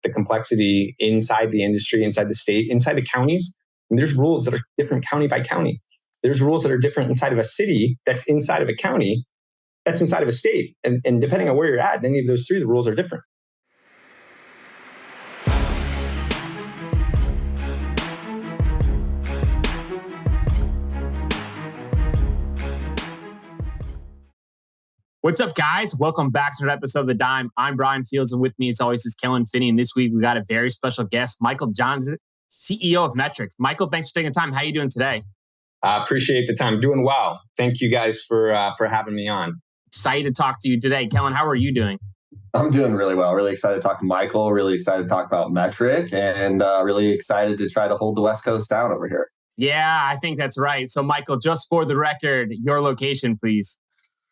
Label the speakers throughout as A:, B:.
A: the complexity inside the industry, inside the state, inside the counties. And there's rules that are different county by county. There's rules that are different inside of a city that's inside of a county that's inside of a state. And depending on where you're at, in any of those three, the rules are different.
B: What's up, guys? Welcome back to another episode of The Dime. I'm Brian Fields, and with me, as always, is Kellen Finney. And this week, we got a very special guest, Michael Johnson, CEO of Metrc. Michael, thanks for taking the time. How are you doing today?
A: I appreciate the time. Doing well. Thank you guys for having me on.
B: Excited to talk to you today. Kellen, how are you doing?
C: I'm doing really well. Really excited to talk to Michael. Really excited to talk about Metrc, and really excited to try to hold the West Coast down over here.
B: Yeah, I think that's right. So, Michael, just for the record, your location, please.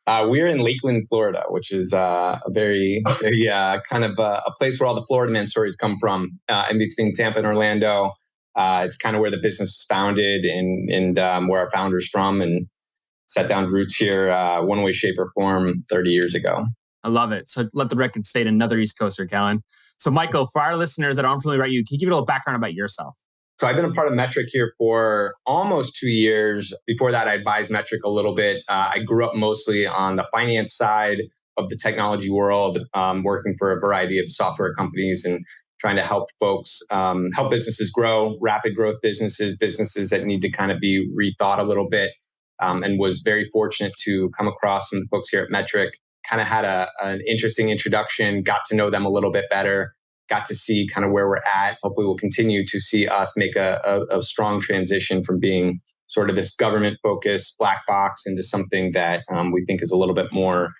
A: We're in Lakeland, Florida, which is a very kind of a place where all the Florida man stories come from, in between Tampa and Orlando. It's kind of where the business was founded and where our founder's from, and set down roots here one way, shape, or form 30 years ago.
B: I love it. So let the record state another East Coaster, Kellen. So, Michael, for our listeners that aren't familiar with you, can you give a little background about yourself?
A: So I've been a part of Metrc here for almost 2 years. Before that, I advised Metrc a little bit. I grew up mostly on the finance side of the technology world, working for a variety of software companies and trying to help folks, help businesses grow, rapid growth businesses that need to kind of be rethought a little bit, and was very fortunate to come across some folks here at Metrc. Kind of had an interesting introduction, got to know them a little bit better. Got to see kind of where we're at. Hopefully we'll continue to see us make a strong transition from being sort of this government-focused black box into something that we think is a little bit more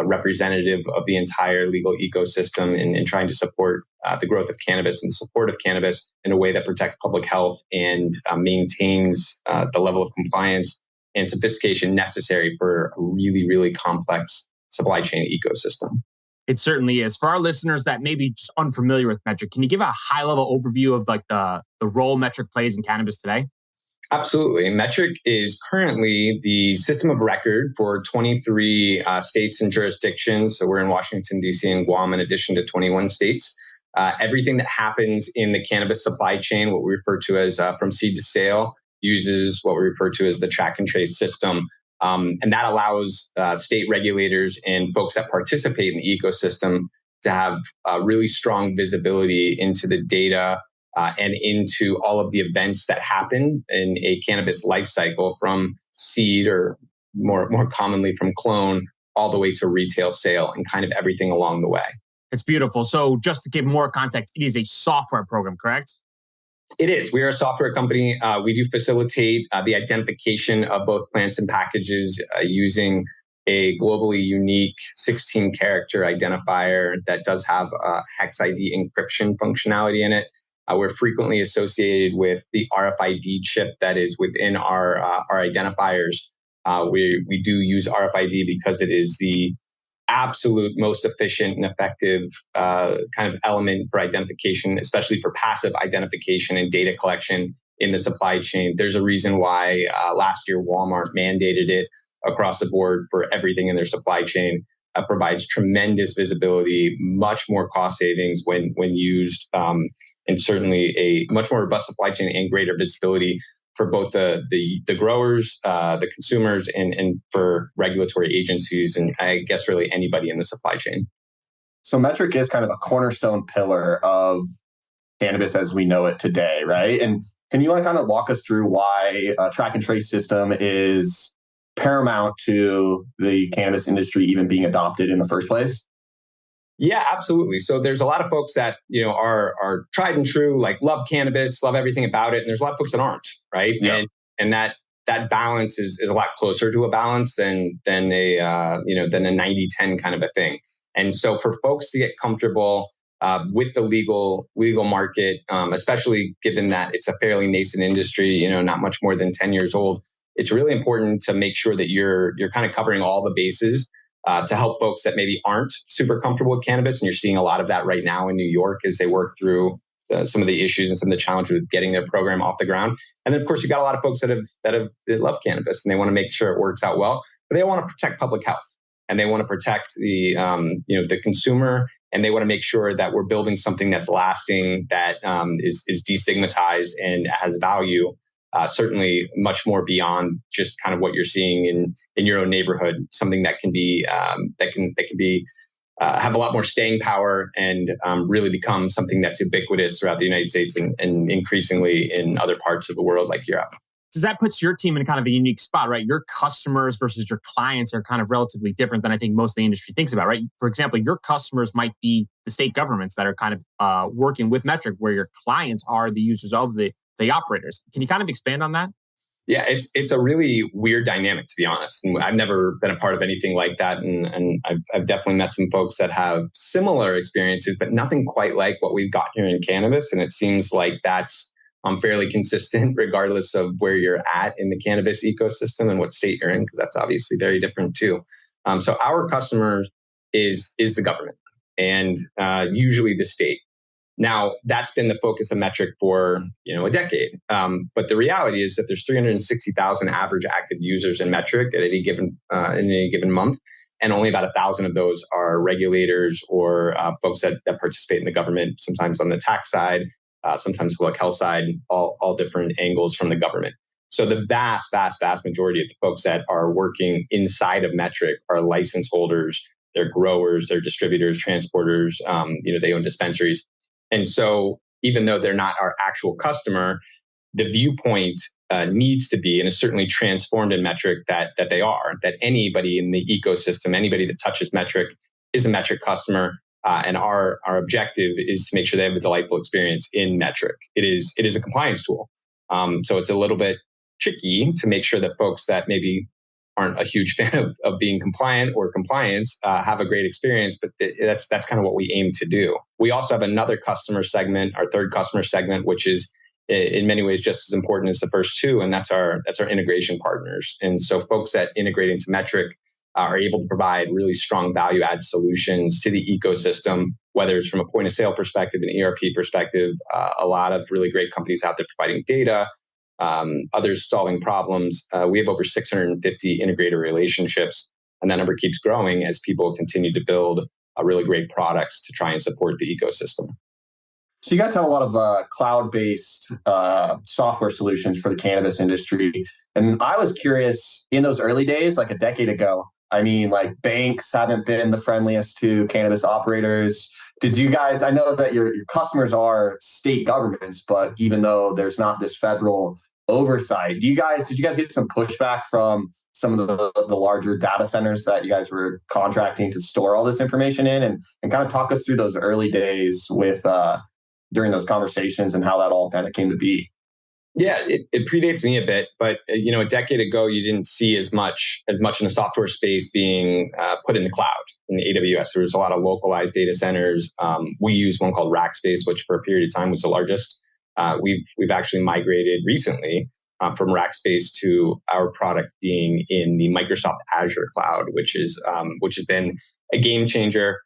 A: representative of the entire legal ecosystem and trying to support the growth of cannabis and support of cannabis in a way that protects public health and maintains the level of compliance and sophistication necessary for a really, really complex supply chain ecosystem.
B: It certainly is. For our listeners that may be just unfamiliar with Metrc, can you give a high-level overview of like the role Metrc plays in cannabis today?
A: Absolutely. Metrc is currently the system of record for 23 states and jurisdictions. So we're in Washington, D.C. and Guam, in addition to 21 states. Everything that happens in the cannabis supply chain, what we refer to as from seed to sale, uses what we refer to as the track and trace system. And that allows state regulators and folks that participate in the ecosystem to have really strong visibility into the data and into all of the events that happen in a cannabis life cycle, from seed, or more commonly from clone, all the way to retail sale, and kind of everything along the way.
B: It's beautiful. So just to give more context, it is a software program, correct?
A: It is. We are a software company. We do facilitate the identification of both plants and packages using a globally unique 16-character identifier that does have a hex ID encryption functionality in it. We're frequently associated with the RFID chip that is within our identifiers. We do use RFID because it is the absolute most efficient and effective kind of element for identification, especially for passive identification and data collection in the supply chain. There's a reason why last year Walmart mandated it across the board for everything in their supply chain. Provides tremendous visibility, much more cost savings when used, and certainly a much more robust supply chain and greater visibility for both the growers, the consumers, and for regulatory agencies, and I guess really anybody in the supply chain.
C: So Metrc is kind of a cornerstone pillar of cannabis as we know it today, right? And can you kind of walk us through why a track and trace system is paramount to the cannabis industry even being adopted in the first place?
A: Yeah, absolutely. So there's a lot of folks that, are tried and true, like love cannabis, love everything about it. And there's a lot of folks that aren't, right?
C: Yeah.
A: And that balance is a lot closer to a balance than a 90-10 kind of a thing. And so for folks to get comfortable with the legal market, especially given that it's a fairly nascent industry, not much more than 10 years old, it's really important to make sure that you're kind of covering all the bases. To help folks that maybe aren't super comfortable with cannabis. And you're seeing a lot of that right now in New York as they work through some of the issues and some of the challenges with getting their program off the ground. And then, of course, you got a lot of folks that love cannabis and they want to make sure it works out well, but they want to protect public health and they want to protect the consumer and they want to make sure that we're building something that's lasting, that is destigmatized and has value. Certainly, much more beyond just kind of what you're seeing in your own neighborhood. Something that can be have a lot more staying power and really become something that's ubiquitous throughout the United States and increasingly in other parts of the world like Europe.
B: So that puts your team in kind of a unique spot, right? Your customers versus your clients are kind of relatively different than I think most of the industry thinks about, right? For example, your customers might be the state governments that are kind of working with Metrc, where your clients are the users of the operators. Can you kind of expand on that?
A: Yeah, it's a really weird dynamic, to be honest. And I've never been a part of anything like that. And I've definitely met some folks that have similar experiences, but nothing quite like what we've got here in cannabis. And it seems like that's fairly consistent regardless of where you're at in the cannabis ecosystem and what state you're in, because that's obviously very different too. So our customers is the government and usually the state. Now, that's been the focus of Metrc for a decade. But the reality is that there's 360,000 average active users in Metrc at any given month, and only about 1,000 of those are regulators or folks that participate in the government, sometimes on the tax side, sometimes public health side, all different angles from the government. So the vast, vast, vast majority of the folks that are working inside of Metrc are license holders, they're growers, they're distributors, transporters, they own dispensaries. And so even though they're not our actual customer, the viewpoint needs to be, and is certainly transformed in Metrc, that they are, that anybody in the ecosystem, anybody that touches Metrc is a Metrc customer. And our objective is to make sure they have a delightful experience in Metrc. It is a compliance tool. So it's a little bit tricky to make sure that folks that maybe aren't a huge fan of being compliant or compliance have a great experience, but that's kind of what we aim to do. We also have another customer segment, our third customer segment, which is in many ways just as important as the first two, and that's our integration partners. And so folks that integrate into Metrc are able to provide really strong value add solutions to the ecosystem, whether it's from a point of sale perspective, an ERP perspective. A lot of really great companies out there providing data, others solving problems. We have over 650 integrator relationships, and that number keeps growing as people continue to build really great products to try and support the ecosystem.
C: So you guys have a lot of cloud-based software solutions for the cannabis industry. And I was curious, in those early days, like a decade ago, I mean, like banks haven't been the friendliest to cannabis operators. Did you guys, I know that your customers are state governments, but even though there's not this federal oversight, did you guys get some pushback from some of the larger data centers that you guys were contracting to store all this information in? And kind of talk us through those early days with during those conversations and how that all kind of came to be.
A: Yeah, it predates me a bit, but a decade ago, you didn't see as much in the software space being put in the cloud, in the AWS. There was a lot of localized data centers. We use one called Rackspace, which for a period of time was the largest. We've actually migrated recently from Rackspace to our product being in the Microsoft Azure cloud, which has been a game changer.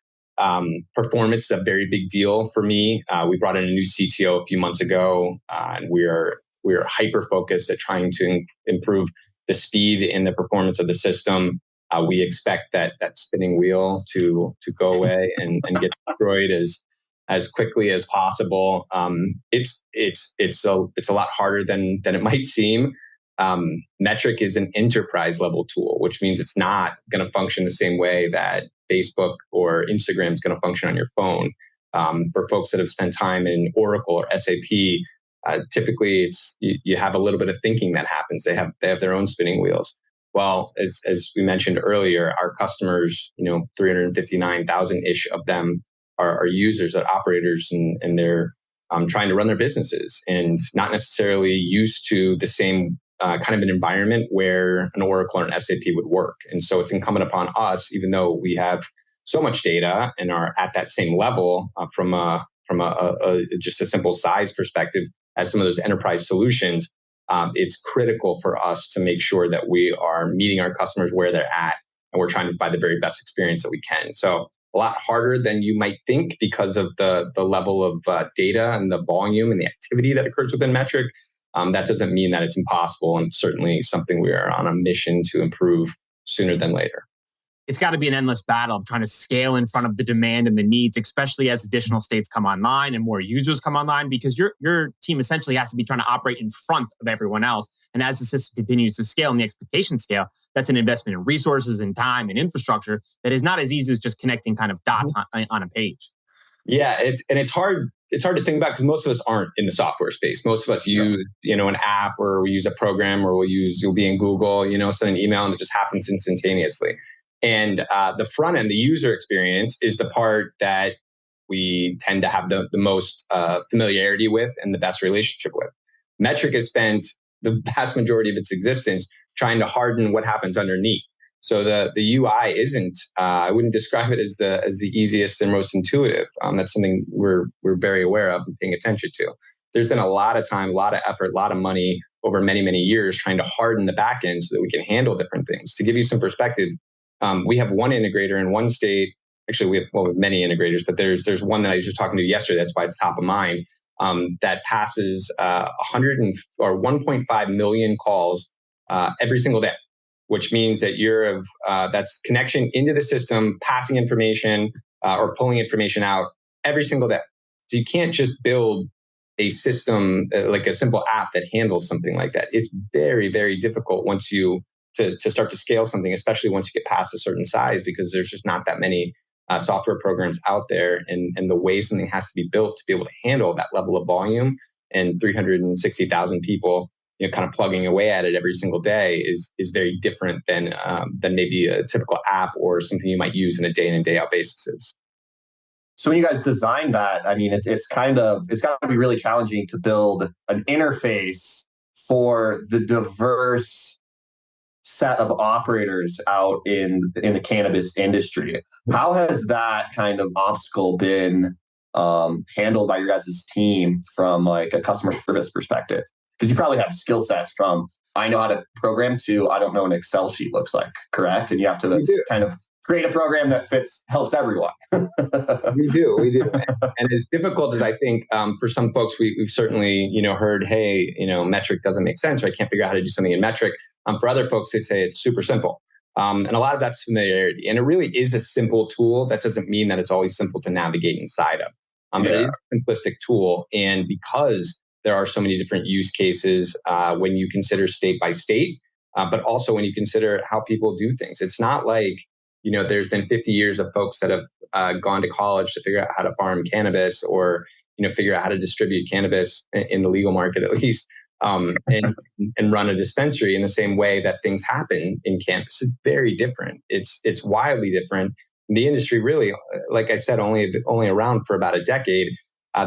A: Performance is a very big deal for me. We brought in a new CTO a few months ago, and we're hyper focused at trying to improve the speed and the performance of the system. We expect that spinning wheel to go away and get destroyed as quickly as possible. It's a lot harder than it might seem. Metrc is an enterprise level tool, which means it's not going to function the same way that Facebook or Instagram is going to function on your phone. For folks that have spent time in Oracle or SAP, typically it's you have a little bit of thinking that happens. They have their own spinning wheels. Well, as we mentioned earlier, our customers, 359,000 ish of them are users, are operators, and they're trying to run their businesses and not necessarily used to the same kind of an environment where an Oracle or an SAP would work. And so it's incumbent upon us, even though we have so much data and are at that same level from just a simple size perspective as some of those enterprise solutions, it's critical for us to make sure that we are meeting our customers where they're at, and we're trying to provide the very best experience that we can. So a lot harder than you might think because of the level of data and the volume and the activity that occurs within Metrc. That doesn't mean that it's impossible, and certainly something we are on a mission to improve sooner than later.
B: it's got to be an endless battle of trying to scale in front of the demand and the needs, especially as additional states come online and more users come online, because your team essentially has to be trying to operate in front of everyone else. And as the system continues to scale and the expectation scale, that's an investment in resources and time and infrastructure that is not as easy as just connecting kind of dots on a page.
A: Yeah, it's hard. It's hard to think about because most of us aren't in the software space. Most of us use, an app, or we use a program, or you'll be in Google, send an email, and it just happens instantaneously. And the front end, the user experience, is the part that we tend to have the most familiarity with and the best relationship with. Metrc has spent the vast majority of its existence trying to harden what happens underneath. So the UI isn't. I wouldn't describe it as the easiest and most intuitive. That's something we're very aware of and paying attention to. There's been a lot of time, a lot of effort, a lot of money over many, many years trying to harden the back end so that we can handle different things. To give you some perspective, we have one integrator in one state. Actually, we have many integrators, but there's one that I was just talking to yesterday. That's why it's top of mind. That passes 1.5 million calls every single day, which means that that's connection into the system, passing information or pulling information out every single day. So you can't just build a system like a simple app that handles something like that. It's very, very difficult once you to start to scale something, especially once you get past a certain size, because there's just not that many software programs out there, and the way something has to be built to be able to handle that level of volume and 360,000 people, kind of plugging away at it every single day is very different than maybe a typical app or something you might use in a day in and day out basis.
C: So when you guys designed that, I mean, it's got to be really challenging to build an interface for the diverse set of operators out in the cannabis industry. How has that kind of obstacle been handled by your guys' team from like a customer service perspective? Because you probably have skill sets from I know how to program to I don't know what an Excel sheet looks like, correct? And you have to kind of create a program that helps everyone.
A: We do. And as difficult as I think for some folks, we've certainly, heard, hey, Metrc doesn't make sense, or I can't figure out how to do something in Metrc. For other folks, they say it's super simple. And a lot of that's familiarity. And it really is a simple tool. That doesn't mean that it's always simple to navigate inside of. But it is a simplistic tool. And because there are so many different use cases when you consider state by state, but also when you consider how people do things. It's not like, there's been 50 years of folks that have gone to college to figure out how to farm cannabis or, figure out how to distribute cannabis in the legal market, at least, and run a dispensary in the same way that things happen in cannabis. It's very different. It's wildly different. The industry really, like I said, only around for about a decade.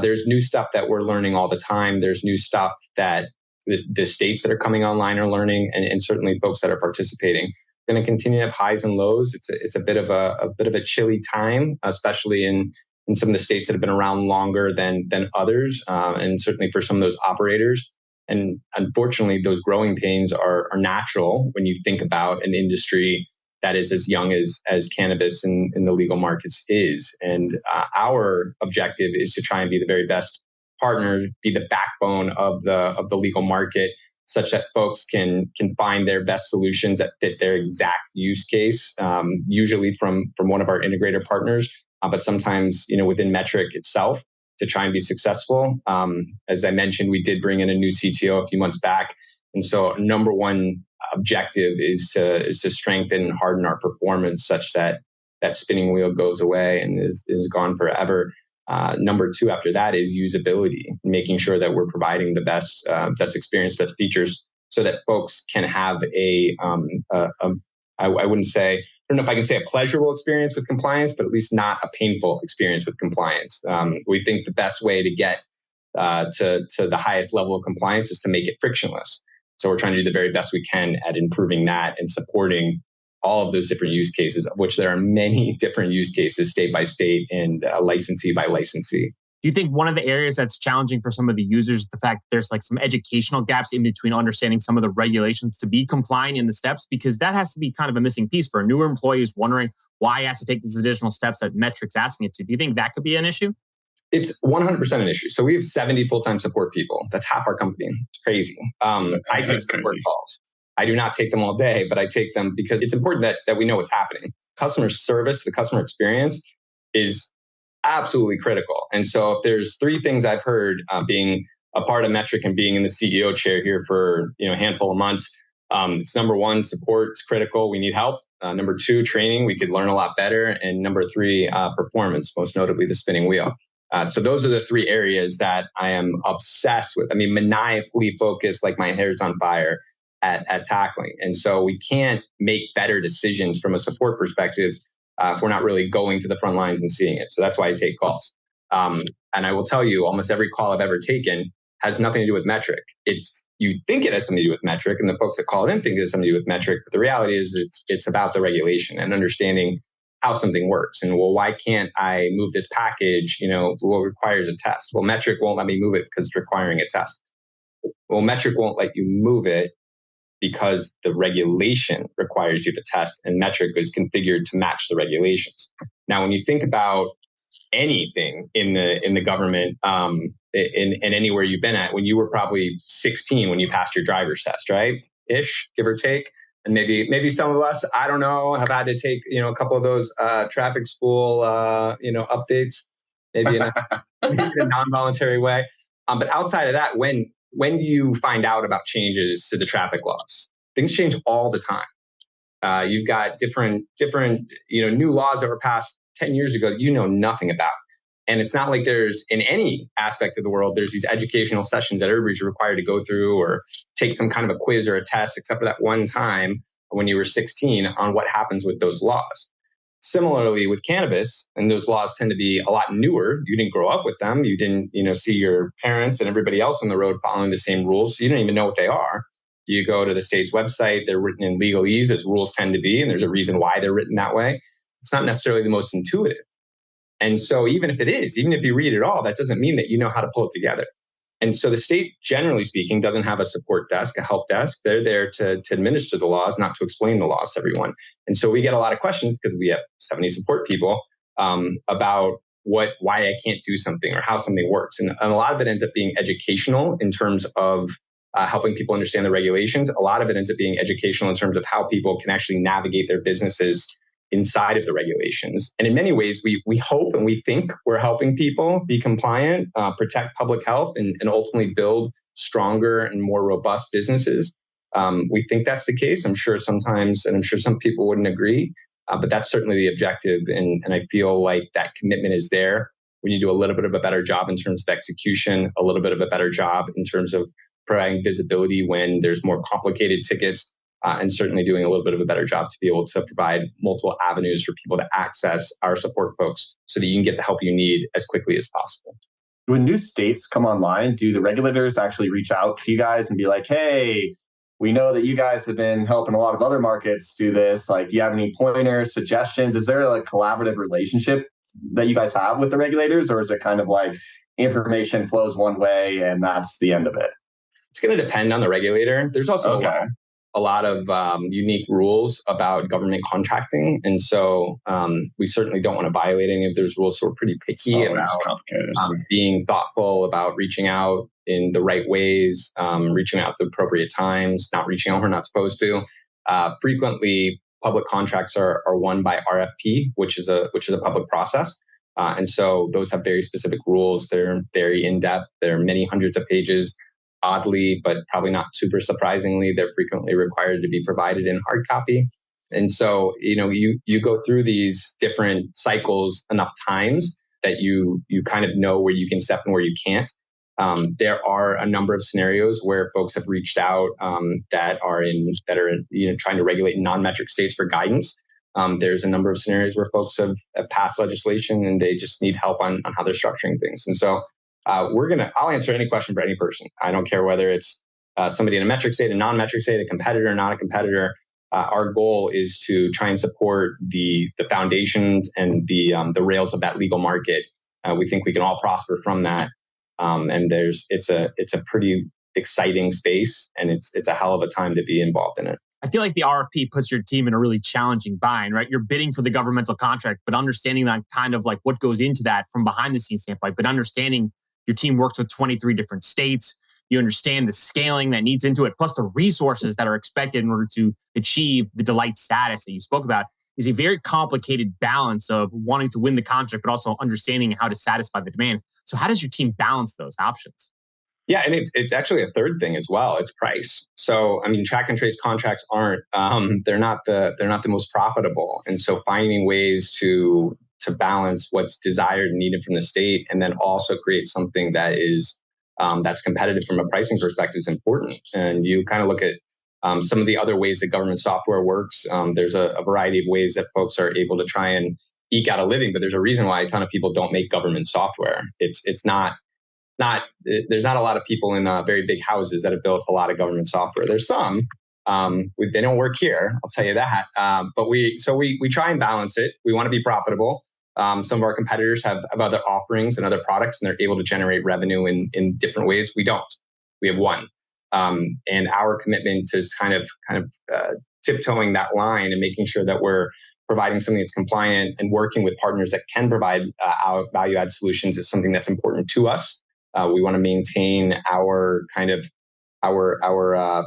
A: There's new stuff that we're learning all the time. There's new stuff that the states that are coming online are learning, and certainly folks that are participating. Going to continue to have highs and lows. It's a bit of a chilly time, especially in some of the states that have been around longer than others, and certainly for some of those operators. And unfortunately, those growing pains are natural when you think about an industry that is as young as cannabis in the legal markets is. And our objective is to try and be the very best partner, be the backbone of the legal market, such that folks can find their best solutions that fit their exact use case, usually from one of our integrator partners, but sometimes within Metrc itself to try and be successful. As I mentioned, we did bring in a new CTO a few months back, and so number one objective is to strengthen and harden our performance such that spinning wheel goes away and is gone forever. Number two after that is usability, making sure that we're providing the best experience, best features, so that folks can have I wouldn't say, I don't know if I can say a pleasurable experience with compliance, but at least not a painful experience with compliance. We think the best way to get to the highest level of compliance is to make it frictionless. So we're trying to do the very best we can at improving that and supporting all of those different use cases, of which there are many different use cases state by state and licensee by licensee.
B: Do you think one of the areas that's challenging for some of the users is the fact that there's like some educational gaps in between understanding some of the regulations to be compliant in the steps? Because that has to be kind of a missing piece for a newer employee who's wondering why he has to take these additional steps that Metrc's asking it to. Do you think that could be an issue?
A: It's 100% an issue. So we have 70 full-time support people. That's half our company. It's crazy. I take support calls. I do not take them all day, but I take them because it's important that we know what's happening. customer service, the customer experience is absolutely critical. And so if there's three things I've heard being a part of Metrc and being in the CEO chair here for a handful of months, it's number one, support is critical. We need help. Number two, training. We could learn a lot better. And number three, performance, most notably the spinning wheel. So those are the three areas that I am obsessed with. I mean, maniacally focused, like my hair's on fire at tackling. And so we can't make better decisions from a support perspective if we're not really going to the front lines and seeing it. So that's why I take calls. And I will tell you, almost every call I've ever taken has nothing to do with Metrc. You think it has something to do with Metrc, and the folks that call it in think it has something to do with Metrc. But the reality is it's about the regulation and understanding how something works. And well, why can't I move this package? Well, it requires a test. Well, Metrc won't let me move it because it's requiring a test. Well, Metrc won't let you move it because the regulation requires you to test, and Metrc is configured to match the regulations. Now, when you think about anything in the government, in anywhere you've been at, when you were probably 16 when you passed your driver's test, right? Ish, give or take. And maybe some of us, I don't know, have had to take a couple of those traffic school updates, maybe in a non-voluntary way. But outside of that, when do you find out about changes to the traffic laws? Things change all the time. You've got different new laws that were passed 10 years ago you know nothing about. And it's not like there's, in any aspect of the world, there's these educational sessions that everybody's required to go through or take some kind of a quiz or a test, except for that one time when you were 16 on what happens with those laws. Similarly with cannabis, and those laws tend to be a lot newer. You didn't grow up with them. You didn't, see your parents and everybody else on the road following the same rules. So you don't even know what they are. You go to the state's website, they're written in legalese as rules tend to be, and there's a reason why they're written that way. It's not necessarily the most intuitive. And so even if you read it all, that doesn't mean that you know how to pull it together. And so the state, generally speaking, doesn't have a support desk, a help desk. They're there to administer the laws, not to explain the laws to everyone. And so we get a lot of questions because we have 70 support people about why I can't do something or how something works. And a lot of it ends up being educational in terms of helping people understand the regulations. A lot of it ends up being educational in terms of how people can actually navigate their businesses inside of the regulations. And in many ways, we hope and we think we're helping people be compliant, protect public health, and ultimately build stronger and more robust businesses. We think that's the case. I'm sure sometimes, and I'm sure some people wouldn't agree, but that's certainly the objective. And I feel like that commitment is there. We need to do a little bit of a better job in terms of execution, a little bit of a better job in terms of providing visibility when there's more complicated tickets, and certainly doing a little bit of a better job to be able to provide multiple avenues for people to access our support folks so that you can get the help you need as quickly as possible.
C: When new states come online, do the regulators actually reach out to you guys and be like, hey, we know that you guys have been helping a lot of other markets do this. Like, do you have any pointers, suggestions? Is there a collaborative relationship that you guys have with the regulators? Or is it kind of like information flows one way and that's the end of it?
A: It's going to depend on the regulator. There's also a lot of unique rules about government contracting. And so we certainly don't want to violate any of those rules. So we're pretty picky about being thoughtful about reaching out in the right ways, reaching out at the appropriate times, not reaching out when we're not supposed to. Frequently, public contracts are won by RFP, which is a public process. And so those have very specific rules. They're very in-depth. There are many hundreds of pages. Oddly, but probably not super surprisingly, they're frequently required to be provided in hard copy. And so, you go through these different cycles enough times that you kind of know where you can step and where you can't. There are a number of scenarios where folks have reached out that are trying to regulate non-Metrc states for guidance. There's a number of scenarios where folks have passed legislation and they just need help on how they're structuring things. And so I'll answer any question for any person. I don't care whether it's somebody in a Metrc state, a non-Metrc state, a competitor, not a competitor. Our goal is to try and support the foundations and the rails of that legal market. We think we can all prosper from that. And it's a pretty exciting space, and it's a hell of a time to be involved in it.
B: I feel like the RFP puts your team in a really challenging bind, right? You're bidding for the governmental contract, but understanding that kind of like what goes into that from behind the scenes standpoint, but understanding your team works with 23 different states. You understand the scaling that needs into it, plus the resources that are expected in order to achieve the delight status that you spoke about. is a very complicated balance of wanting to win the contract, but also understanding how to satisfy the demand. So how does your team balance those options?
A: Yeah, and it's actually a third thing as well. It's price. So I mean, track and trace contracts aren't they're not the most profitable, and so finding ways to balance what's desired and needed from the state, and then also create something that is that's competitive from a pricing perspective is important. And you kind of look at some of the other ways that government software works. There's a variety of ways that folks are able to try and eke out a living, but there's a reason why a ton of people don't make government software. It's not there's not a lot of people in very big houses that have built a lot of government software. There's some. They don't work here, I'll tell you that. But we try and balance it. We want to be profitable. Some of our competitors have other offerings and other products, and they're able to generate revenue in different ways. We don't. We have one. And our commitment is kind of tiptoeing that line and making sure that we're providing something that's compliant and working with partners that can provide our value-add solutions is something that's important to us. We want to maintain our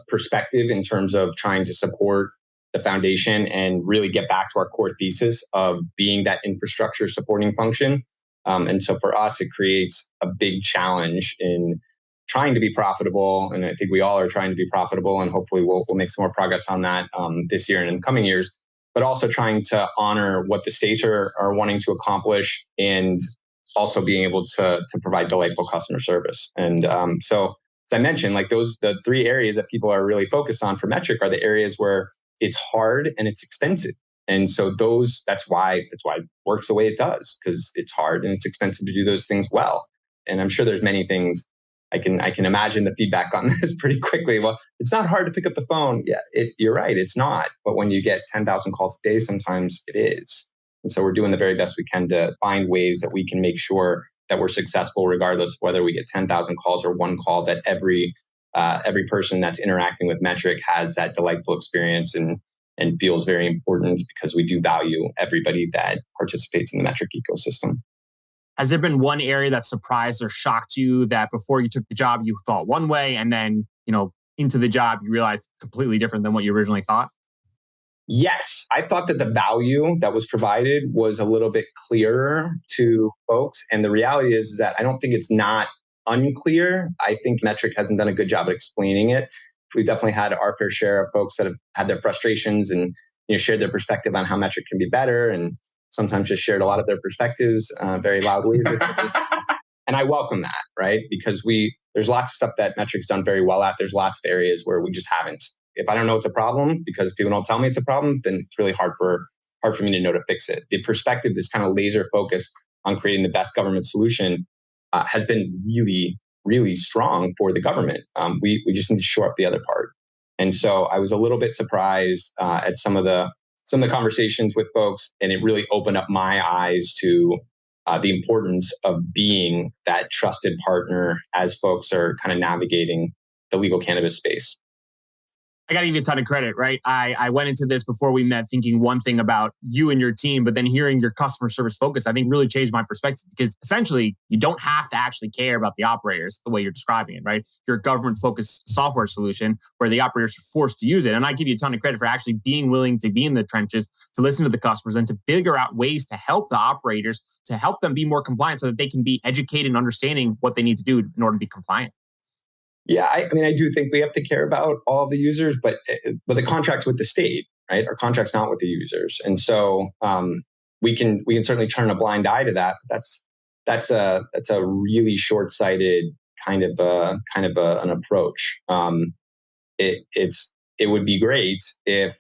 A: perspective in terms of trying to support the foundation and really get back to our core thesis of being that infrastructure supporting function. And so for us, it creates a big challenge in trying to be profitable. And I think we all are trying to be profitable, and hopefully we'll make some more progress on that this year and in the coming years, but also trying to honor what the states are wanting to accomplish, and also being able to provide delightful customer service. And so, as I mentioned, like the three areas that people are really focused on for Metrc are the areas where it's hard and it's expensive. And so that's why it works the way it does, because it's hard and it's expensive to do those things well. And I'm sure there's many things I can imagine the feedback on this pretty quickly. Well, it's not hard to pick up the phone. Yeah, you're right. It's not. But when you get 10,000 calls a day, sometimes it is. And so we're doing the very best we can to find ways that we can make sure that we're successful, regardless of whether we get 10,000 calls or one call, that every person that's interacting with Metrc has that delightful experience and feels very important, because we do value everybody that participates in the Metrc ecosystem.
B: Has there been one area that surprised or shocked you that before you took the job, you thought one way, and then, into the job, you realized completely different than what you originally thought?
A: Yes, I thought that the value that was provided was a little bit clearer to folks. And the reality is that I don't think it's not unclear. I think Metrc hasn't done a good job of explaining it. We've definitely had our fair share of folks that have had their frustrations and shared their perspective on how Metrc can be better, and sometimes just shared a lot of their perspectives very loudly. And I welcome that, right? Because there's lots of stuff that Metrc's done very well at. There's lots of areas where we just haven't. If I don't know it's a problem because people don't tell me it's a problem, then it's really hard for me to know to fix it. The perspective, this kind of laser focus on creating the best government solution has been really, really strong for the government. We just need to shore up the other part. And so I was a little bit surprised at some of the conversations with folks, and it really opened up my eyes to the importance of being that trusted partner as folks are kind of navigating the legal cannabis space.
B: I got to give you a ton of credit, right? I went into this before we met thinking one thing about you and your team, but then hearing your customer service focus, I think really changed my perspective, because essentially you don't have to actually care about the operators the way you're describing it, right? You're a government-focused software solution where the operators are forced to use it. And I give you a ton of credit for actually being willing to be in the trenches, to listen to the customers, and to figure out ways to help the operators, to help them be more compliant so that they can be educated and understanding what they need to do in order to be compliant.
A: Yeah, I mean, I do think we have to care about all the users, but the contract's with the state, right? Our contract's not with the users, and so we can certainly turn a blind eye to that. But that's a really short-sighted kind of an approach. It would be great if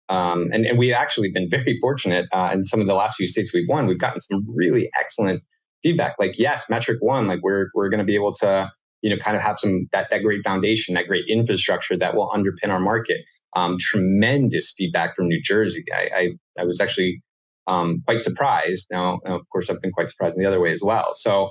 A: and we've actually been very fortunate in some of the last few states we've won. We've gotten some really excellent feedback. Like, yes, Metrc won. Like, we're going to be able to kind of have some that great foundation, that great infrastructure that will underpin our market. Tremendous feedback from New Jersey. I was actually quite surprised. Now, of course, I've been quite surprised in the other way as well. So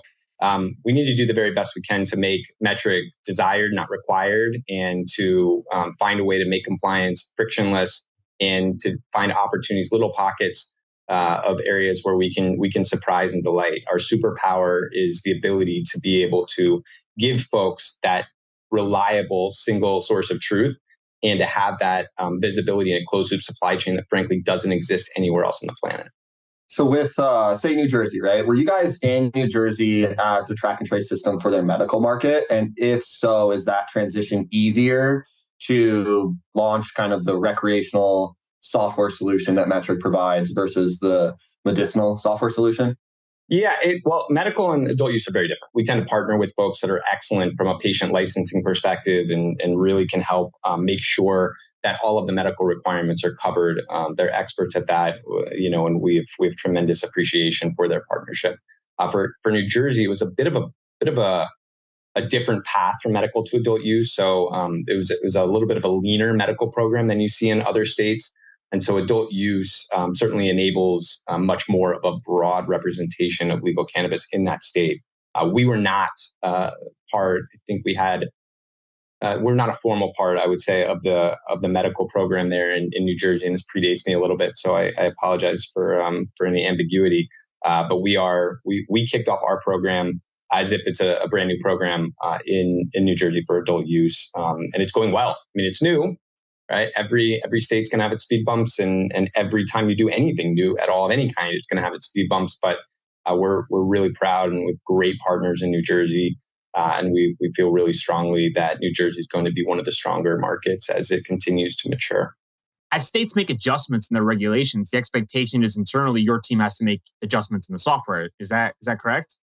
A: we need to do the very best we can to make Metrc desired, not required, and to find a way to make compliance frictionless, and to find opportunities, little pockets of areas where we can surprise and delight. Our superpower is the ability to be able to give folks that reliable single source of truth and to have that visibility in a closed loop supply chain that frankly doesn't exist anywhere else on the planet.
C: So with, say, New Jersey, right? Were you guys in New Jersey as a track and trace system for their medical market? And if so, is that transition easier to launch kind of the recreational software solution that Metrc provides versus the medicinal software solution?
A: Yeah, well, medical and adult use are very different. We tend to partner with folks that are excellent from a patient licensing perspective and really can help make sure that all of the medical requirements are covered. They're experts at that, and we have tremendous appreciation for their partnership. For New Jersey, it was a bit of a different path from medical to adult use. So it was a little bit of a leaner medical program than you see in other states. And so adult use certainly enables much more of a broad representation of legal cannabis in that state. We were not part. I think we had. We're not a formal part, I would say, of the medical program there in New Jersey, and this predates me a little bit, so I apologize for any ambiguity. But we kicked off our program as if it's a brand new program in New Jersey for adult use, and it's going well. I mean, it's new. Right, every state's gonna have its speed bumps, and every time you do anything new at all of any kind, it's gonna have its speed bumps. But we're really proud and with great partners in New Jersey, and we feel really strongly that New Jersey is going to be one of the stronger markets as it continues to mature.
B: As states make adjustments in their regulations, the expectation is internally your team has to make adjustments in the software. Is that correct?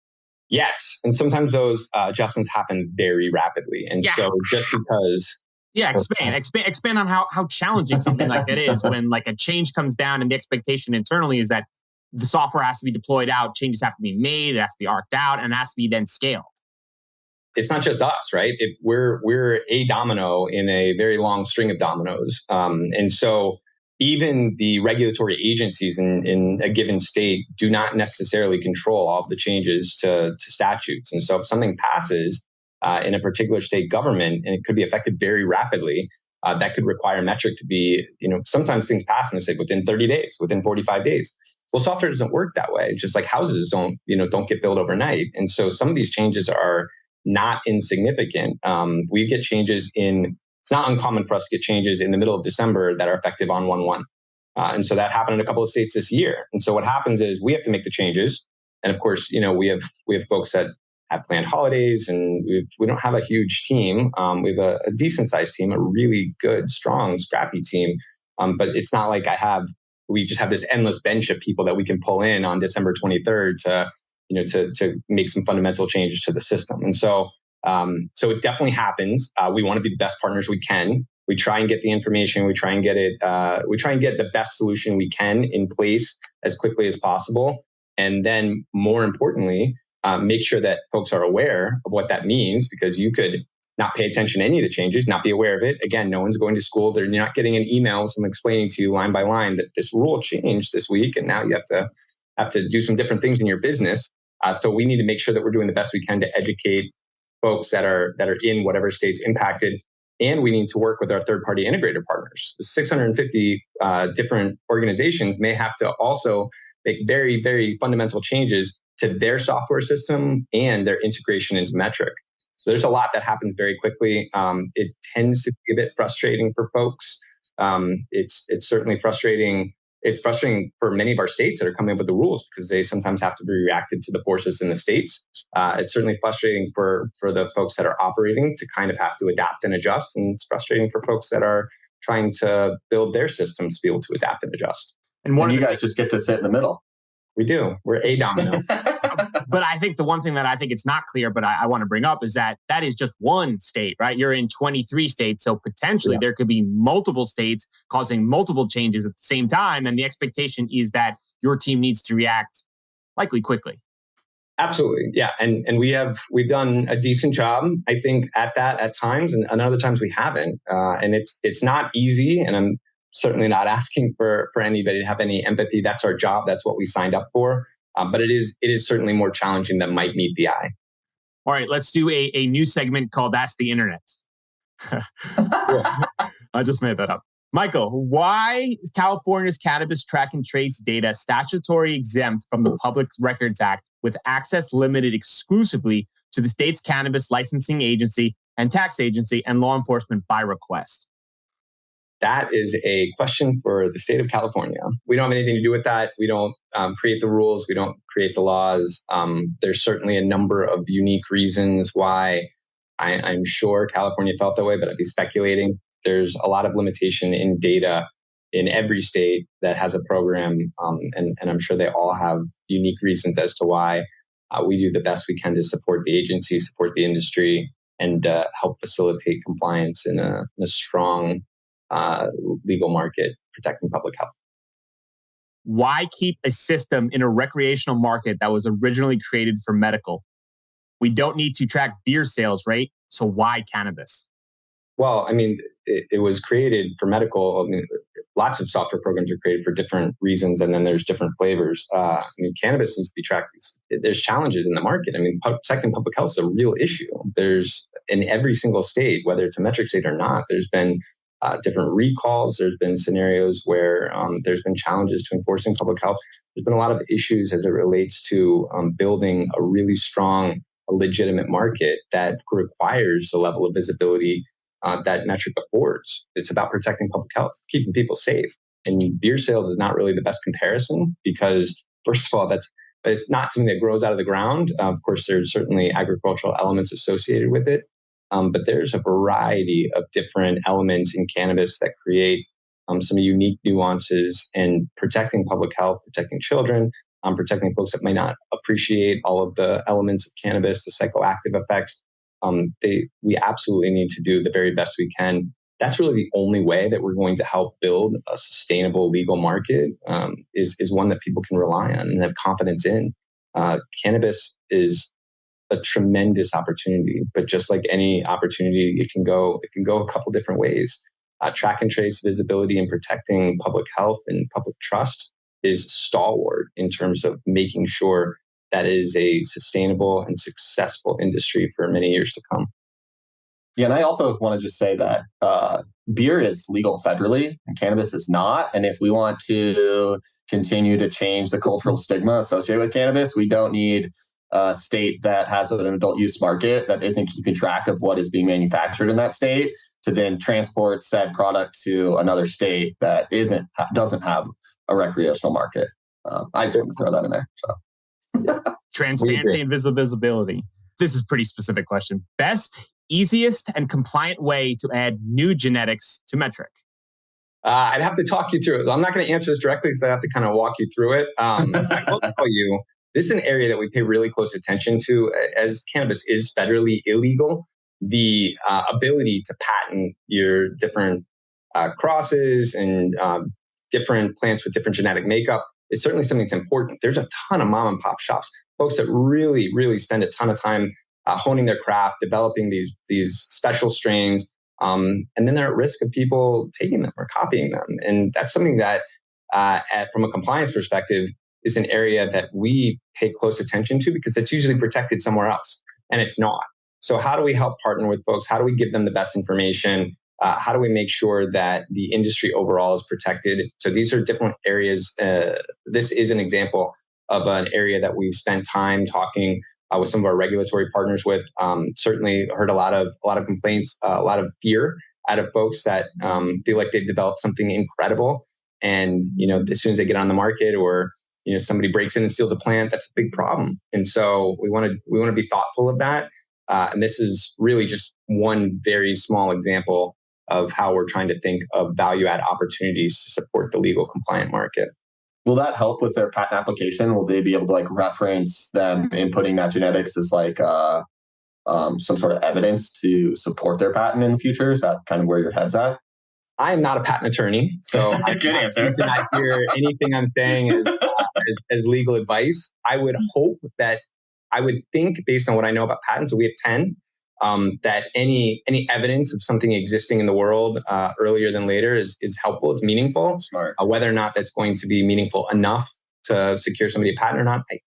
A: Yes, and sometimes those adjustments happen very rapidly, and so just because.
B: Yeah, expand on how challenging something like that is when like a change comes down and the expectation internally is that the software has to be deployed out, changes have to be made, it has to be arced out, and it has to be then scaled.
A: It's not just us, right? We're a domino in a very long string of dominoes. And so even the regulatory agencies in a given state do not necessarily control all of the changes to statutes. And so if something passes, in a particular state government, and it could be affected very rapidly. That could require Metrc to be, sometimes things pass and they say within 30 days, within 45 days. Well, software doesn't work that way. Just like houses don't get built overnight. And so some of these changes are not insignificant. We get changes it's not uncommon for us to get changes in the middle of December that are effective on 1/1. And so that happened in a couple of states this year. And so what happens is we have to make the changes. And of course, we have folks that have planned holidays, and we don't have a huge team. We have a decent sized team, a really good, strong, scrappy team. But it's not like we just have this endless bench of people that we can pull in on December 23rd to make some fundamental changes to the system. And so it definitely happens. We want to be the best partners we can. We try and get the information. We try and get it. We try and get the best solution we can in place as quickly as possible. And then more importantly, make sure that folks are aware of what that means, because you could not pay attention to any of the changes, not be aware of it. Again, no one's going to school. You're not getting an email, someone explaining to you line by line that this rule changed this week, and now you have to do some different things in your business. So we need to make sure that we're doing the best we can to educate folks that are in whatever state's impacted. And we need to work with our third-party integrator partners. The 650 different organizations may have to also make very, very fundamental changes to their software system and their integration into Metrc. So there's a lot that happens very quickly. It tends to be a bit frustrating for folks. It's certainly frustrating. It's frustrating for many of our states that are coming up with the rules, because they sometimes have to be reactive to the forces in the states. It's certainly frustrating for the folks that are operating to kind of have to adapt and adjust. And it's frustrating for folks that are trying to build their systems to be able to adapt and adjust.
C: And you guys just get to sit in the middle.
A: We do. We're a domino.
B: But I think the one thing that I think it's not clear, but I want to bring up is that is just one state, right? You're in 23 states. So potentially there could be multiple states causing multiple changes at the same time. And the expectation is that your team needs to react likely quickly.
A: Absolutely. Yeah. And we've done a decent job, I think, at that at times, and other times we haven't. And it's not easy. And I'm certainly not asking for anybody to have any empathy. That's our job. That's what we signed up for. But it is certainly more challenging than might meet the eye.
B: All right, let's do a new segment called Ask the Internet. I just made that up. Michael, why is California's cannabis track and trace data statutory exempt from the Public Records Act with access limited exclusively to the state's cannabis licensing agency and tax agency and law enforcement by request?
A: That is a question for the state of California. We don't have anything to do with that. We don't create the rules. We don't create the laws. There's certainly a number of unique reasons why I'm sure California felt that way, but I'd be speculating. There's a lot of limitation in data in every state that has a program, and I'm sure they all have unique reasons as to why. We do the best we can to support the agency, support the industry, and help facilitate compliance in a strong legal market protecting public health.
B: Why keep a system in a recreational market that was originally created for medical? We don't need to track beer sales, right? So why cannabis?
A: Well, I mean, it was created for medical. I mean, lots of software programs are created for different reasons, and then there's different flavors. I mean, cannabis seems to be tracked. There's challenges in the market. I mean, protecting public health is a real issue. There's in every single state, whether it's a Metrc state or not, there's been different recalls. There's been scenarios where there's been challenges to enforcing public health. There's been a lot of issues as it relates to building a really strong, legitimate market that requires the level of visibility that Metrc affords. It's about protecting public health, keeping people safe. And beer sales is not really the best comparison because, first of all, it's not something that grows out of the ground. Of course, there's certainly agricultural elements associated with it. But there's a variety of different elements in cannabis that create some unique nuances in protecting public health, protecting children, protecting folks that might not appreciate all of the elements of cannabis, the psychoactive effects. We absolutely need to do the very best we can. That's really the only way that we're going to help build a sustainable legal market, is one that people can rely on and have confidence in. Cannabis is a tremendous opportunity, but just like any opportunity, it can go a couple different ways. Track and trace visibility and protecting public health and public trust is stalwart in terms of making sure that is a sustainable and successful industry for many years to come.
C: Yeah, and I also want to just say that beer is legal federally and cannabis is not. And if we want to continue to change the cultural stigma associated with cannabis, we don't need a state that has an adult use market that isn't keeping track of what is being manufactured in that state to then transport said product to another state that doesn't have a recreational market. I just want to throw that in there. So
B: transparency and visibility. This is a pretty specific question. Best, easiest, and compliant way to add new genetics to Metrc?
A: I'd have to talk you through it. I'm not going to answer this directly because I have to kind of walk you through it. I will tell you, this is an area that we pay really close attention to. As cannabis is federally illegal, the ability to patent your different crosses and different plants with different genetic makeup is certainly something that's important. There's a ton of mom and pop shops, folks that really, really spend a ton of time honing their craft, developing these special strains, and then they're at risk of people taking them or copying them. And that's something that, from a compliance perspective, is an area that we pay close attention to because it's usually protected somewhere else, and it's not. So how do we help partner with folks? How do we give them the best information? How do we make sure that the industry overall is protected? So these are different areas. This is an example of an area that we've spent time talking with some of our regulatory partners with. Certainly heard a lot of complaints, a lot of fear out of folks that feel like they've developed something incredible, and as soon as they get on the market or somebody breaks in and steals a plant, that's a big problem. And so we want to be thoughtful of that. And this is really just one very small example of how we're trying to think of value add opportunities to support the legal compliant market.
C: Will that help with their patent application? Will they be able to reference them inputting that genetics as some sort of evidence to support their patent in the future? Is that kind of where your head's at?
A: I am not a patent attorney, so
C: good answer.
A: You cannot hear anything I'm saying as legal advice. I would think, based on what I know about patents, so we have 10, that any evidence of something existing in the world earlier than later is helpful. It's meaningful.
C: Smart.
A: Whether or not that's going to be meaningful enough to secure somebody a patent or not, I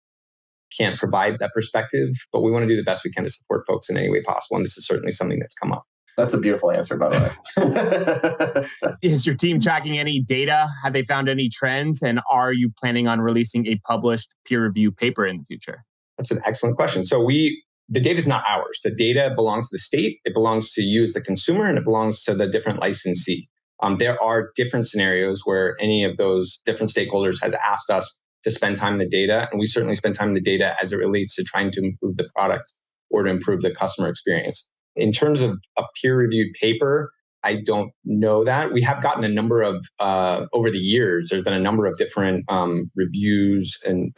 A: can't provide that perspective. But we want to do the best we can to support folks in any way possible, and this is certainly something that's come up.
C: That's a beautiful answer, by the
B: way. Is your team tracking any data? Have they found any trends? And are you planning on releasing a published peer-reviewed paper in the future?
A: That's an excellent question. So the data is not ours. The data belongs to the state. It belongs to you as the consumer, and it belongs to the different licensee. There are different scenarios where any of those different stakeholders has asked us to spend time in the data, and we certainly spend time in the data as it relates to trying to improve the product or to improve the customer experience. In terms of a peer-reviewed paper, I don't know that. We have gotten a number of, over the years, there's been a number of different reviews and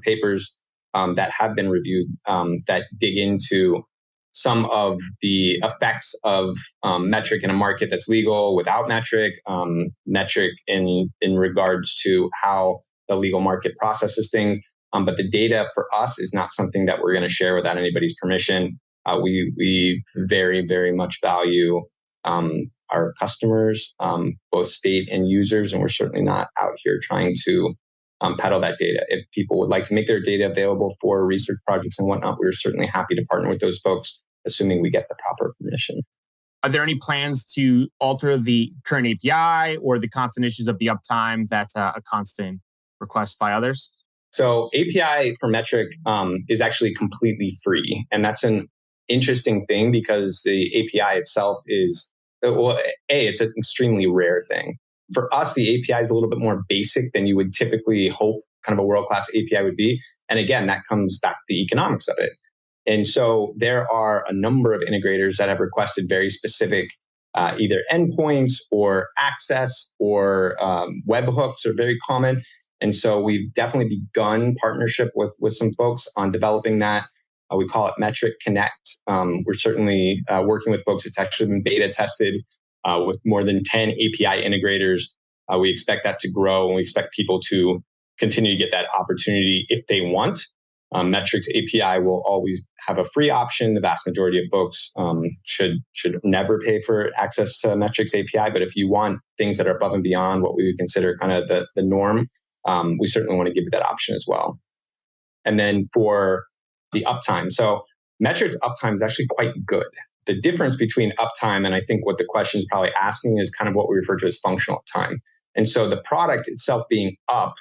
A: papers that have been reviewed that dig into some of the effects of Metrc in a market that's legal, without Metrc, Metrc in regards to how the legal market processes things. But the data for us is not something that we're going to share without anybody's permission. We very, very much value our customers, both state and users, and we're certainly not out here trying to peddle that data. If people would like to make their data available for research projects and whatnot, we're certainly happy to partner with those folks, assuming we get the proper permission.
B: Are there any plans to alter the current API or the constant issues of the uptime that's a constant request by others?
A: So API for Metrc is actually completely free. And that's an interesting thing because the API itself is, well, it's an extremely rare thing. For us, the API is a little bit more basic than you would typically hope kind of a world-class API would be. And again, that comes back to the economics of it. And so there are a number of integrators that have requested very specific either endpoints or access or webhooks are very common. And so we've definitely begun partnership with some folks on developing that. We call it Metrc Connect. We're certainly working with folks. It's actually been beta tested with more than 10 API integrators. We expect that to grow, and we expect people to continue to get that opportunity if they want. Metrc's API will always have a free option. The vast majority of folks should never pay for access to Metrc's API. But if you want things that are above and beyond what we would consider kind of the norm, we certainly want to give you that option as well. And then for the uptime. So Metrc's uptime is actually quite good. The difference between uptime and I think what the question is probably asking is kind of what we refer to as functional uptime. And so the product itself being up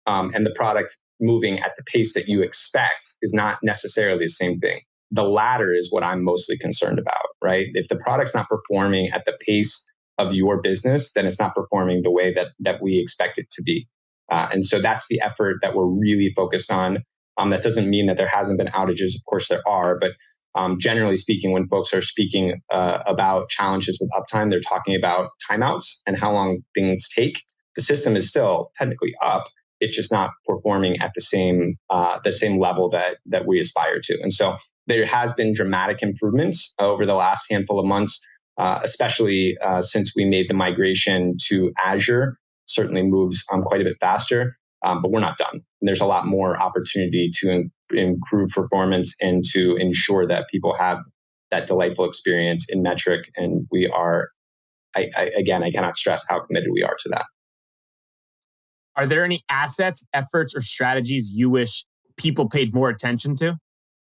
A: and the product moving at the pace that you expect is not necessarily the same thing. The latter is what I'm mostly concerned about, right? If the product's not performing at the pace of your business, then it's not performing the way that we expect it to be. And so that's the effort that we're really focused on. That doesn't mean that there hasn't been outages. Of course, there are. But generally speaking, when folks are speaking about challenges with uptime, they're talking about timeouts and how long things take. The system is still technically up. It's just not performing at the same level that we aspire to. And so there has been dramatic improvements over the last handful of months, especially since we made the migration to Azure. Certainly moves quite a bit faster, but we're not done. And there's a lot more opportunity to improve performance and to ensure that people have that delightful experience in Metrc. And we are, I cannot stress how committed we are to that.
B: Are there any assets, efforts, or strategies you wish people paid more attention to?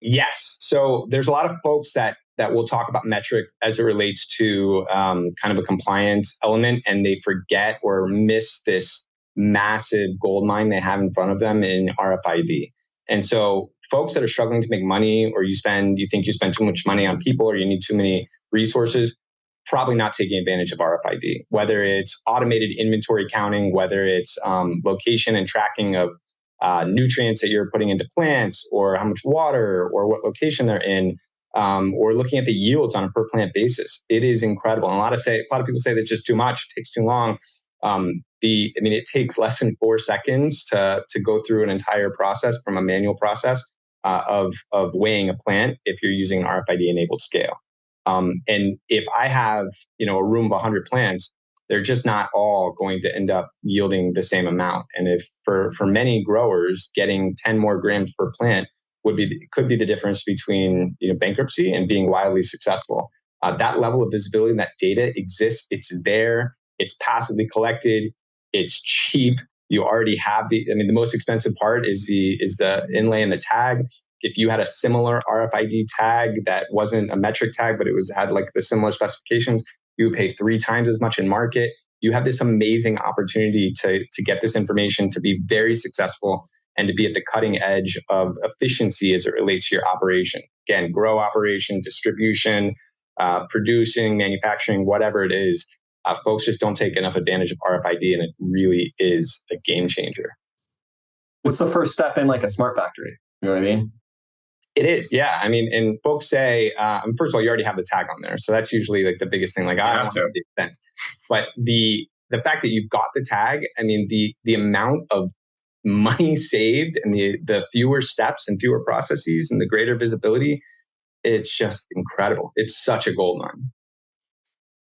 A: Yes. So there's a lot of folks that will talk about Metrc as it relates to kind of a compliance element, and they forget or miss this massive gold mine they have in front of them in RFID. And so folks that are struggling to make money, or you think you spend too much money on people, or you need too many resources, probably not taking advantage of RFID, whether it's automated inventory counting, whether it's location and tracking of nutrients that you're putting into plants, or how much water, or what location they're in, or looking at the yields on a per plant basis. It is incredible. And a lot of people say that's just too much, it takes too long. It takes less than 4 seconds to go through an entire process from a manual process of weighing a plant if you're using an RFID enabled scale. And if I have, a room of 100 plants, they're just not all going to end up yielding the same amount. And if for many growers, getting 10 more grams per plant could be the difference between bankruptcy and being wildly successful. That level of visibility and that data exists. It's there. It's passively collected. It's cheap. You already have the most expensive part is the inlay and the tag. If you had a similar RFID tag that wasn't a Metrc tag, but had like the similar specifications, you would pay 3 times as much in market. You have this amazing opportunity to get this information, to be very successful, and to be at the cutting edge of efficiency as it relates to your operation. Again, grow operation, distribution, producing, manufacturing, whatever it is. Folks just don't take enough advantage of RFID, and it really is a game changer.
C: What's the first step in like a smart factory? You know what I mean?
A: It is, yeah. I mean, and folks say, first of all, you already have the tag on there, so that's usually like the biggest thing. Like, I don't want the expense, but the fact that you've got the tag, I mean, the amount of money saved and the fewer steps and fewer processes and the greater visibility, it's just incredible. It's such a gold mine.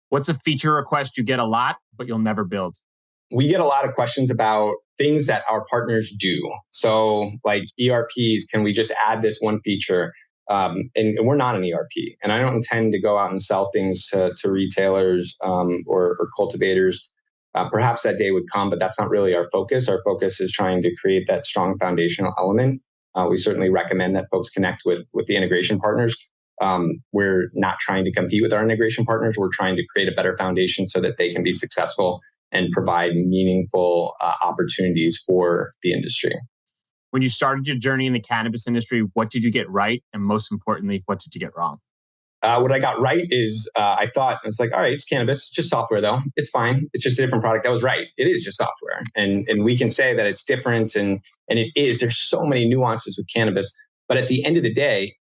B: What's a feature request you get a lot, but you'll never build?
A: We get a lot of questions about things that our partners do. So like ERPs, can we just add this one feature? And we're not an ERP. And I don't intend to go out and sell things to retailers or cultivators. Perhaps that day would come, but that's not really our focus. Our focus is trying to create that strong foundational element. We certainly recommend that folks connect with the integration partners. We're not trying to compete with our integration partners. We're trying to create a better foundation so that they can be successful and provide meaningful opportunities for the industry.
B: When you started your journey in the cannabis industry, what did you get right? And most importantly, what did you get wrong?
A: What I got right is I thought, it's like, all right, it's cannabis, it's just software though. It's fine. It's just a different product. That was right. It is just software. And we can say that it's different and it is. There's so many nuances with cannabis. But at the end of the day,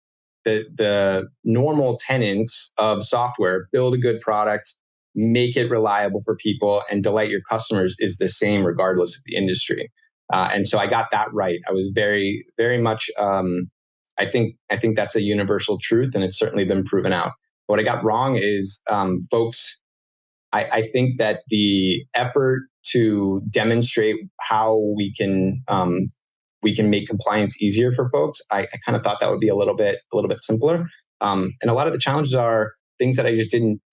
A: the normal tenets of software, build a good product, make it reliable for people, and delight your customers is the same regardless of the industry. And so I got that right. I was very, very much, I think that's a universal truth, and it's certainly been proven out. What I got wrong is, folks, I think that the effort to demonstrate how we can make compliance easier for folks, I kind of thought that would be a little bit simpler. And a lot of the challenges are things that I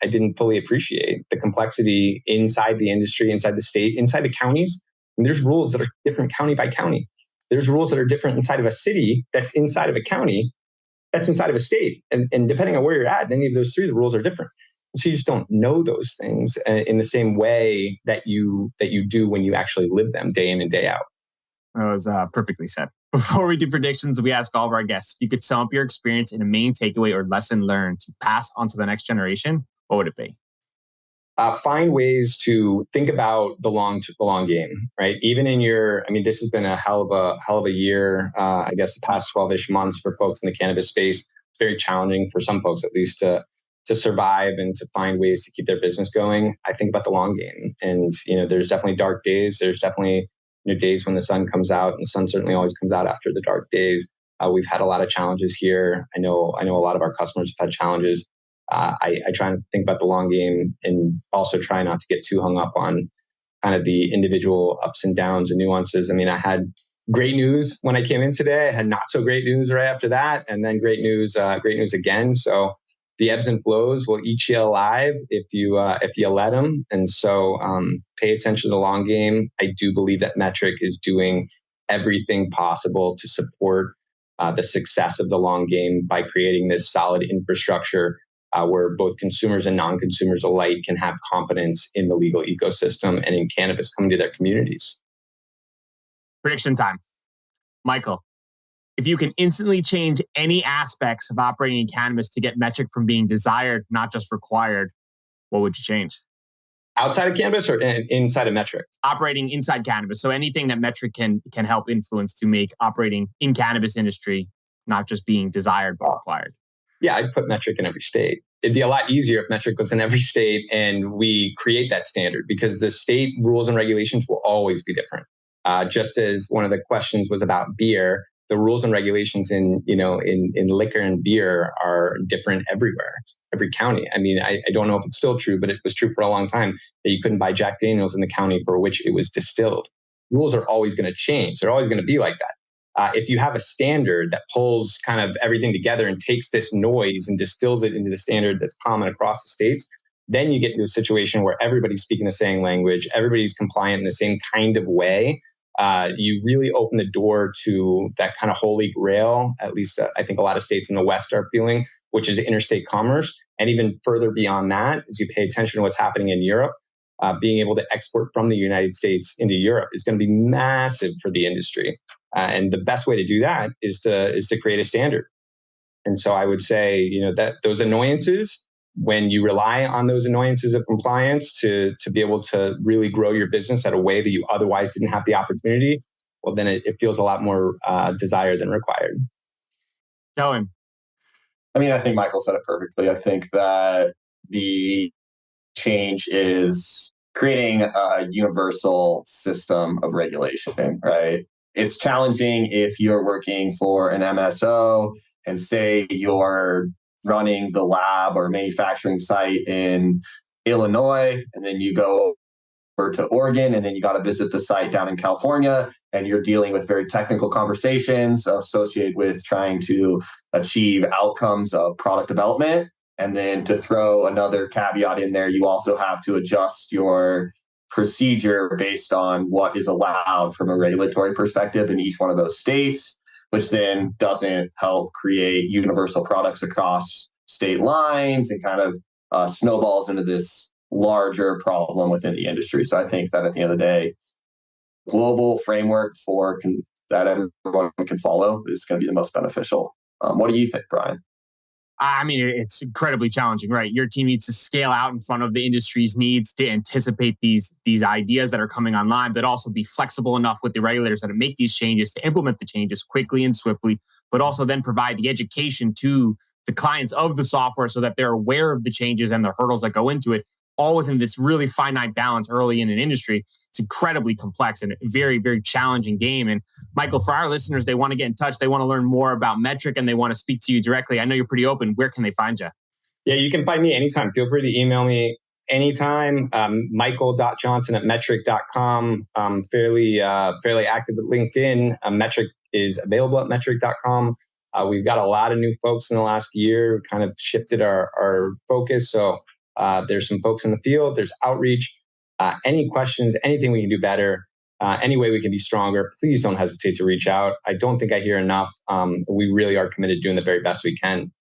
A: didn't fully appreciate. The complexity inside the industry, inside the state, inside the counties. And there's rules that are different county by county. There's rules that are different inside of a city that's inside of a county that's inside of a state. And depending on where you're at, in any of those three, the rules are different. So you just don't know those things in the same way that you do when you actually live them day in and day out.
B: That was perfectly said. Before we do predictions, we ask all of our guests, if you could sum up your experience in a main takeaway or lesson learned to pass on to the next generation, what would it be?
A: Find ways to think about the long game, right? Even in this has been a hell of a year. I guess the past 12-ish months for folks in the cannabis space. It's very challenging for some folks, at least, to survive and to find ways to keep their business going. I think about the long game, and there's definitely dark days. There's definitely days when the sun comes out, and the sun certainly always comes out after the dark days. We've had a lot of challenges here. I know a lot of our customers have had challenges. I try and think about the long game and also try not to get too hung up on kind of the individual ups and downs and nuances. I mean, I had great news when I came in today. I had not so great news right after that, and then great news again. So the ebbs and flows will eat you alive if you let them. And so pay attention to the long game. I do believe that Metrc is doing everything possible to support the success of the long game by creating this solid infrastructure where both consumers and non-consumers alike can have confidence in the legal ecosystem and in cannabis coming to their communities.
B: Prediction time. Michael, if you can instantly change any aspects of operating in cannabis to get Metrc from being desired, not just required, what would you change?
A: Outside of cannabis or inside of Metrc?
B: Operating inside cannabis. So anything that Metrc can help influence to make operating in cannabis industry not just being desired but required.
A: Yeah, I'd put Metrc in every state. It'd be a lot easier if Metrc was in every state and we create that standard, because the state rules and regulations will always be different. Just as one of the questions was about beer, the rules and regulations in liquor and beer are different everywhere, every county. I mean, I don't know if it's still true, but it was true for a long time that you couldn't buy Jack Daniels in the county for which it was distilled. Rules are always going to change. They're always going to be like that. If you have a standard that pulls kind of everything together and takes this noise and distills it into the standard that's common across the states, then you get into a situation where everybody's speaking the same language, everybody's compliant in the same kind of way. You really open the door to that kind of holy grail, at least I think a lot of states in the West are feeling, which is interstate commerce. And even further beyond that, as you pay attention to what's happening in Europe, being able to export from the United States into Europe is going to be massive for the industry. And the best way to do that is to create a standard. And so I would say, that those annoyances, when you rely on those annoyances of compliance to be able to really grow your business at a way that you otherwise didn't have the opportunity, well, then it feels a lot more desired than required.
B: Tell him.
C: I mean, I think Michael said it perfectly. I think that the change is creating a universal system of regulation, right? It's challenging if you're working for an MSO and say you're running the lab or manufacturing site in Illinois, and then you go over to Oregon, and then you got to visit the site down in California, and you're dealing with very technical conversations associated with trying to achieve outcomes of product development. And then to throw another caveat in there, you also have to adjust your procedure based on what is allowed from a regulatory perspective in each one of those states, which then doesn't help create universal products across state lines and kind of snowballs into this larger problem within the industry. So I think that at the end of the day, global framework that everyone can follow is going to be the most beneficial. What do you think, Brian?
B: I mean, it's incredibly challenging, right? Your team needs to scale out in front of the industry's needs to anticipate these ideas that are coming online, but also be flexible enough with the regulators that make these changes to implement the changes quickly and swiftly, but also then provide the education to the clients of the software so that they're aware of the changes and the hurdles that go into it, all within this really finite balance early in an industry. It's incredibly complex and a very, very challenging game. And Michael, for our listeners, they want to get in touch. They want to learn more about Metrc and they want to speak to you directly. I know you're pretty open. Where can they find you?
A: Yeah, you can find me anytime. Feel free to email me anytime. Michael.johnson@metrc.com. Fairly active at LinkedIn. Metrc is available at metrc.com. We've got a lot of new folks in the last year, kind of shifted our focus. So there's some folks in the field, there's outreach. Any questions, anything we can do better, any way we can be stronger, please don't hesitate to reach out. I don't think I hear enough. We really are committed to doing the very best we can.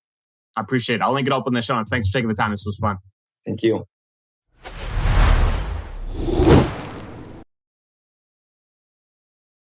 B: I appreciate it. I'll link it up in the show notes. Thanks for taking the time. This was fun.
A: Thank you.